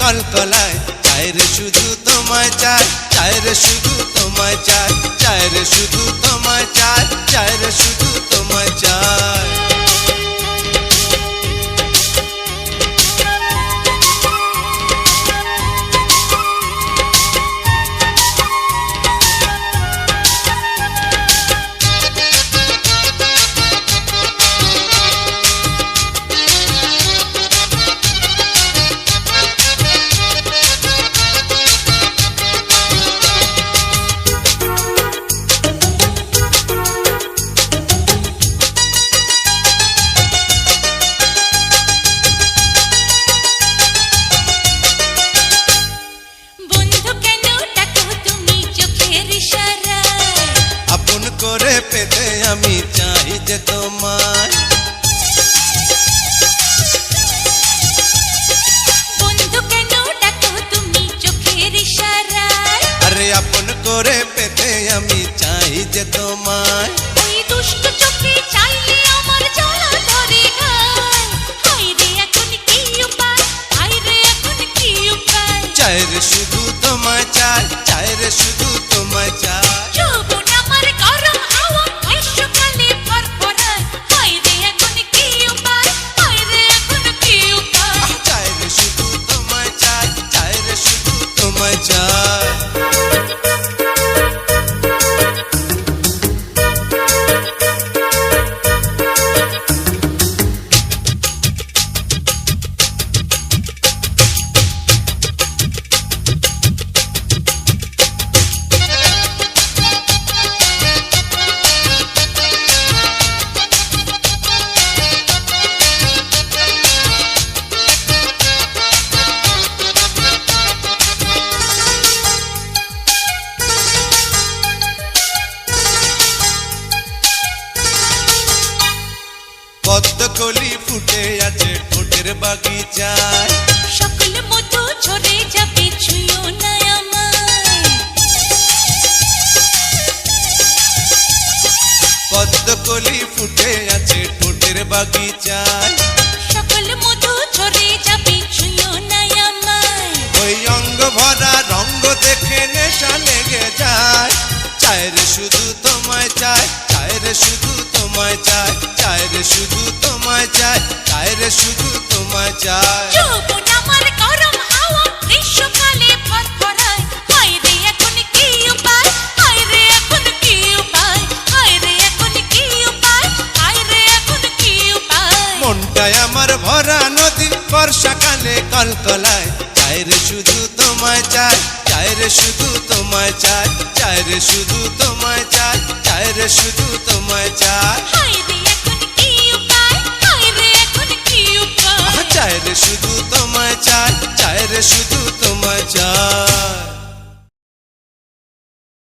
কলকলায়, চাই রে শুধু তোমায় চাই, চাই রে শুধু তোমায় চাই, চাই রে শুধু তোমায় চাই, চাই রে শুধু তোমায় চাই। করে পেতে আমি চাই যে তোমায়, বন্ধু কেন ডাকো তুমি চোখের ইশারায়, আরে আপন করে পেতে আমি চাই যে তোমায়, ওই দুষ্ট চোখে চাইলে আমার জ্বালা ধরে গায়, হায় রে এখন কি উপায়, হায় রে এখন কি উপায়, চাই রে শুধু তোমায় চাই, চাই রে শুধু তোমায় চাই। যৌবন আমার গরম হাওয়া গ্রীষ্মকালে ফরফরায়, হায় রে এখন কি উপায়, হায় রে এখন কি উপায়, চাই রে শুধু তোমায় চাই, চাই রে শুধু তোমায় চাই। পদ্মকলি ফুটে আছে ঠোঁটের বাগিচায়, সকল মধু ঝরে যাবে ছুঁয়ো না আমায়, পদ্মকলি ফুটে আছে ঠোঁটের বাগিচায়, সকল মধু ঝরে যাবে ছুঁয়ো না আমায়, ওই অঙ্গ ভরা রঙ্গ দেখে নেশা লেগে যায়, চাই রে শুধু তোমায় চাই, চাই রে শুধু তোমায় চাই, চাই রে শুধু তোমায় চাই, চাই রে শুধু তোমায় চাই। যৌবন আমার গরম হাওয়া গ্রীষ্মকালে ফরফরায়, হায় রে এখন কি উপায়, হায় রে এখন কি উপায়, হায় রে এখন কি উপায়, হায় রে এখন কি উপায়, মনটায় আমার ভরা নদী বর্ষাকালে কলকলায়, চাই রে শুধু তোমায় চাই, চাই রে শুধু তোমায় চাই, চাই রে শুধু তোমায় চাই, চাই রে শুধু তোমায় চাই, হায় রে এখন কি উপায়, হায় রে এখন কি উপায়, চাই রে শুধু তোমায় চাই, চাই রে শুধু তোমায় চাই।